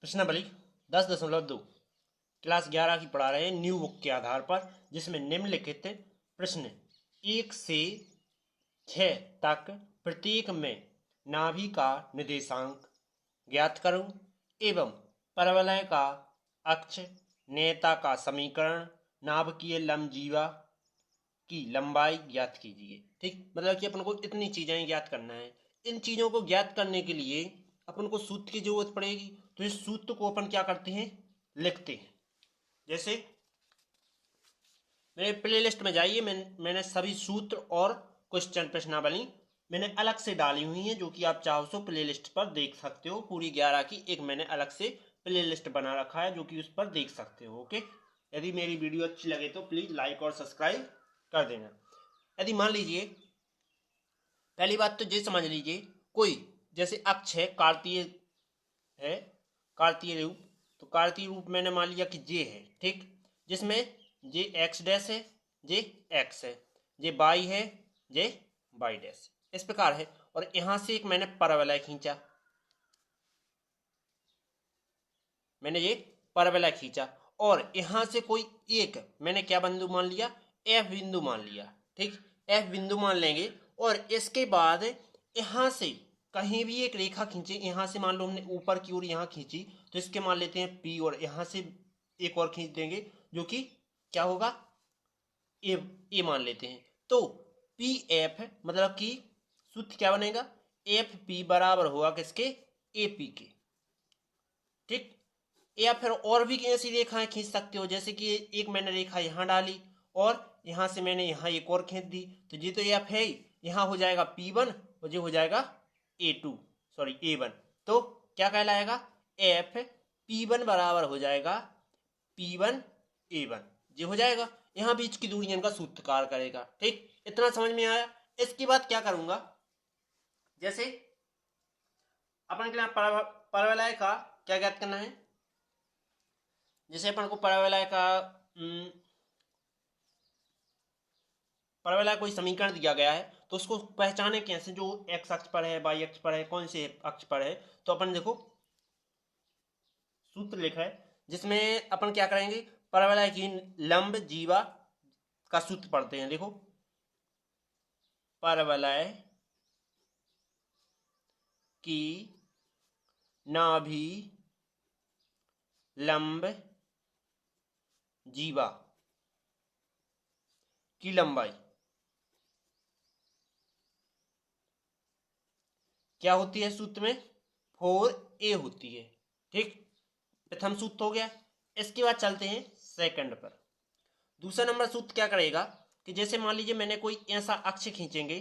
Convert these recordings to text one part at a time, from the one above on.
प्रश्नावली 10.2 क्लास 11 की पढ़ा रहे हैं न्यू बुक के आधार पर, जिसमें निम्नलिखित प्रश्न 1 से 6 तक प्रत्येक में नाभि का निर्देशांक ज्ञात करो एवं परवलय का अक्ष, नेता का समीकरण, नाभिकीय लंबजीवा की लंबाई ज्ञात कीजिए। ठीक, मतलब कि अपन को इतनी चीजें ज्ञात करना है। इन चीजों को ज्ञात करने के लिए अपन को सूत्र की जरूरत पड़ेगी, तो इस सूत्र को अपन क्या करते हैं, लिखते हैं। जैसे मेरे प्लेलिस्ट में जाइए, मैंने सभी सूत्र और क्वेश्चन प्रश्नावली मैंने अलग से डाली हुई है, जो कि आप चाहो तो प्लेलिस्ट पर देख सकते हो। पूरी 11 की एक मैंने अलग से प्लेलिस्ट बना रखा है, जो कि उस पर देख सकते हो। ओके, यदि मेरी वीडियो अच्छी लगे तो प्लीज लाइक और सब्सक्राइब कर देना। यदि मान लीजिए, पहली बात तो ये समझ लीजिए, कोई जैसे अक्ष है, कार्तीय है, कार्तीय रूप, तो कार्तीय रूप मैंने मान लिया कि जे है। ठीक, जिसमें जे एक्स डैश है, जे एक्स है, जे बाई है, जे बाई डैश, इस प्रकार है। और यहां से एक मैंने परवलय खींचा, मैंने ये परवलय खींचा, और यहां से कोई एक मैंने क्या बिंदु मान लिया, एफ बिंदु मान लिया। ठीक, एफ बिंदु मान लेंगे, और इसके बाद यहां से कहीं भी एक रेखा खींचे। यहां से मान लो हमने ऊपर की ओर यहां खींची, तो इसके मान लेते हैं पी, और यहां से एक और खींच देंगे, जो कि क्या होगा, ए मान लेते हैं। तो पी एफ मतलब कि सूत्र क्या बनेगा, एफ पी बराबर होगा किसके, ए पी के। ठीक, या फिर और भी ऐसी रेखाएं खींच सकते हो, जैसे कि एक मैंने रेखा यहां डाली, और यहां से मैंने यहां एक और खींच दी, तो ये तो एफ है, यहां हो जाएगा P1 और ये हो जाएगा A2, सॉरी A1। तो क्या कहलाएगा, एफ P1 बराबर हो जाएगा P1 A1, ये हो जाएगा। यहां बीच की दूरी इनका सूत्रकार करेगा। ठीक, इतना समझ में आया। इसके बाद क्या करूंगा, जैसे अपन के परवलय का क्या ज्ञात करना है। जैसे अपन को परवलय का परवलय कोई समीकरण दिया गया है, तो उसको पहचाने कैसे, जो एक्स अक्ष पर है, वाई अक्ष पर है, कौन से अक्ष पर है। तो अपन देखो सूत्र लिखा है, जिसमें अपन क्या करेंगे, परवलय की लंब जीवा का सूत्र पढ़ते हैं। देखो, परवलय की नाभि लंब जीवा की लंबाई क्या होती है, सूत्र में 4a होती है। ठीक, प्रथम सूत्र हो गया। इसके बाद चलते हैं सेकंड पर। दूसरा नंबर सूत्र क्या करेगा कि जैसे मान लीजिए मैंने कोई ऐसा अक्ष खींचेंगे,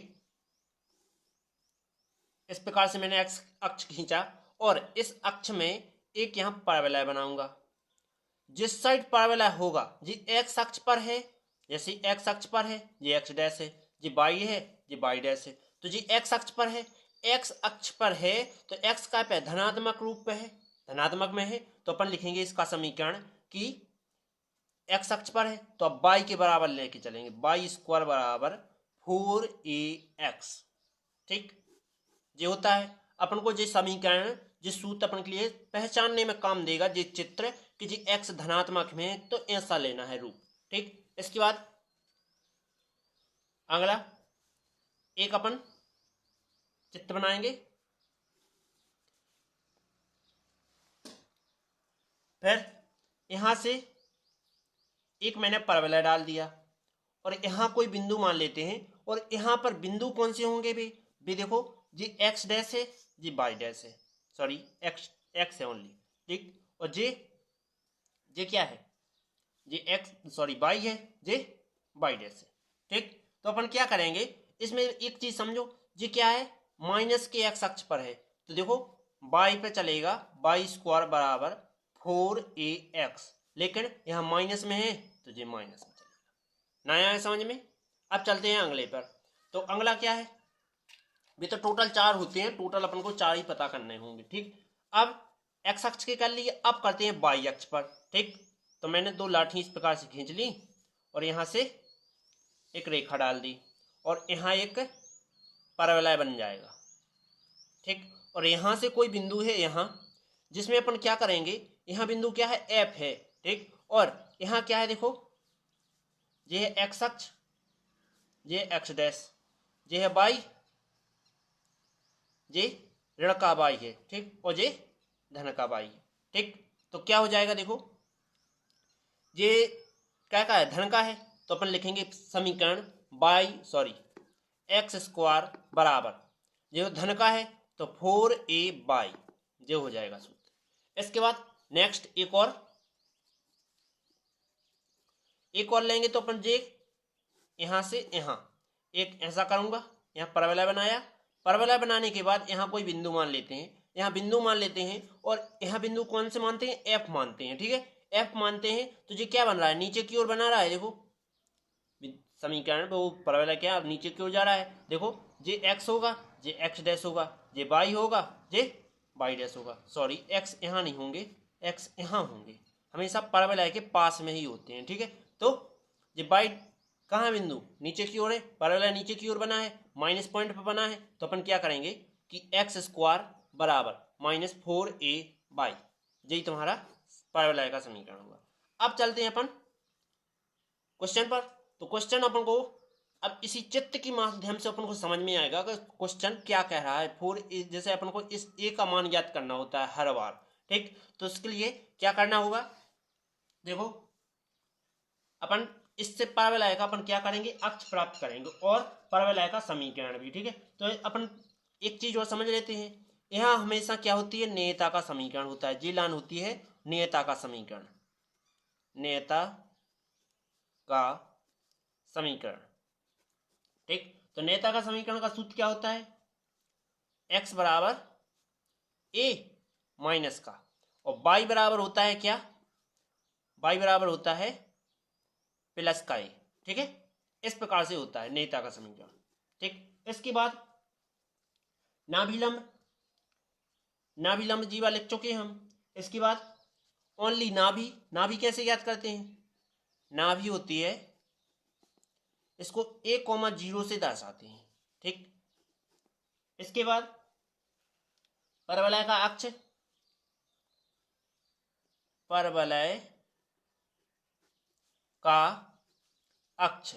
इस प्रकार से मैंने अक्ष खींचा, और इस अक्ष में एक यहां परवलय बनाऊंगा। जिस साइड परवलय होगा, जी एक्स अक्ष पर है, जैसे एक्स अक्ष पर है ये एक्स डैश है, जी बाई है ये बाई डैश है। तो जी एक्स अक्ष पर है, एक्स अक्ष पर है, तो एक्स का पे धनात्मक रूप पे है, धनात्मक में है, तो अपन लिखेंगे इसका समीकरण कि एक्स अक्ष पर है तो अब बाई के बराबर लेके चलेंगे, बाई स्क्वायर बराबर 4ax। ठीक, ये होता है अपन को जो समीकरण, जिस सूत्र अपन के लिए पहचानने में काम देगा, जिस चित्र कि जी एक्स धनात्मक में है तो ऐसा लेना है रूप। ठीक, इसके बाद अगला एक अपन चित्र बनाएंगे, फिर यहां से एक मैंने परवलय डाल दिया, और यहां कोई बिंदु मान लेते हैं, और यहां पर बिंदु कौन से होंगे भी देखो, जी एक्स डैश है, जी बाई डैश है, सॉरी एक्स एक्स है ओनली। ठीक, और जे क्या है, जे एक्स सॉरी बाई है, जे बाई डैश है। ठीक, तो अपन क्या करेंगे, इसमें एक चीज समझो, जे क्या है, माइनस के एक्स अक्ष पर है, तो देखो बाई पे चलेगा, बाई स्क्वायर बराबर 4ax, लेकिन यहां माइनस में है तो ये माइनस में चलेगा। नया है समझ में। अब चलते हैं अगले पर। तो अगला क्या है, भी तो टोटल 4 होते हैं, टोटल अपन को 4 ही पता करने होंगे। ठीक, अब एक्स अक्ष के कर लिए, अब करते हैं वाई अक्ष पर। ठीक, तो मैंने दो लाठी इस प्रकार से खींच ली, और यहां से एक रेखा डाल दी, और यहां एक परवलय बन जाएगा। ठीक, और यहां से कोई बिंदु है, यहां जिसमें अपन क्या करेंगे, यहाँ बिंदु क्या है, एफ है, ठीक। और यहाँ क्या है, देखो ये है एक्स अक्ष, ये एक्स डैश, ये है वाई, ये ऋण का वाई है, ठीक, और ये धन का वाई है, ठीक। तो क्या हो जाएगा, देखो ये क्या का है, धन का है, तो अपन लिखेंगे समीकरण एक्स स्क्वायर बराबर, जो धन का है तो 4a/, जो हो जाएगा सूत्र। इसके बाद नेक्स्ट एक और लेंगे, तो अपन जे यहां से यहां एक ऐसा करूंगा, यहाँ परवलय बनाया, परवलय बनाने के बाद यहाँ कोई बिंदु मान लेते हैं, यहाँ बिंदु मान लेते हैं, और यहाँ बिंदु कौन से मानते हैं, एफ मानते हैं, ठीक है। एफ मानते हैं तो ये क्या बन रहा है, नीचे की ओर बना रहा है, देखो समीकरण पे वो परवलय क्या नीचे की ओर जा रहा है, देखो जे एक्स होगा, जे एक्स डैश होगा, जे वाई होगा, जे वाई डैश होगा। सॉरी, एक्स यहाँ नहीं होंगे, एक्स यहाँ होंगे, हमेशा परवलय के पास में ही होते हैं, ठीक है। तो ये वाई कहाँ बिंदु नीचे की ओर है, परवलय नीचे की ओर बना है, माइनस पॉइंट पर बना है, तो अपन क्या करेंगे कि एक्स स्क्वायर बराबर -4a/, यही तुम्हारा परवलय का समीकरण होगा। अब चलते हैं अपन क्वेश्चन पर। तो क्वेश्चन अपन को अब इसी चित्र के माध्यम से अपन को समझ में आएगा कि क्वेश्चन क्या कह रहा है। जैसे अपन को इस ए का मान ज्ञात करना होता है हर बार, ठीक। तो इसके लिए क्या करना होगा, देखो अपन इससे परवलय का अपन क्या करेंगे, अक्ष प्राप्त करेंगे और परवलय का समीकरण भी, ठीक है। तो अपन एक चीज और समझ लेते हैं, यहाँ हमेशा क्या होती है, नेयता का समीकरण होता है, जी लान होती है नेयता का समीकरण, नेयता का समीकरण, ठीक। तो नेता का समीकरण का सूत्र क्या होता है, x बराबर a माइनस का, और y बराबर होता है क्या, y बराबर होता है प्लस का a, ठीक है। इस प्रकार से होता है नेता का समीकरण, ठीक। इसके बाद नाभिलंब जीवा लिख चुके हम। इसके बाद ओनली नाभि कैसे याद करते हैं, नाभि होती है, इसको a,0 से दर्शाते हैं, ठीक। इसके बाद परवलय का अक्ष, परवलय का अक्ष,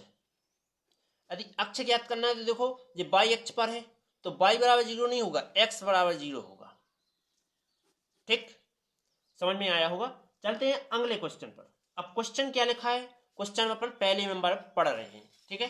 यदि अक्ष ज्ञात करना है तो देखो ये y अक्ष पर है तो y बराबर 0 नहीं होगा, x बराबर 0 होगा, ठीक। समझ में आया होगा। चलते हैं अगले क्वेश्चन पर। अब क्वेश्चन क्या लिखा है, क्वेश्चन अपन पहले नंबर पढ़ रहे हैं, ठीक है।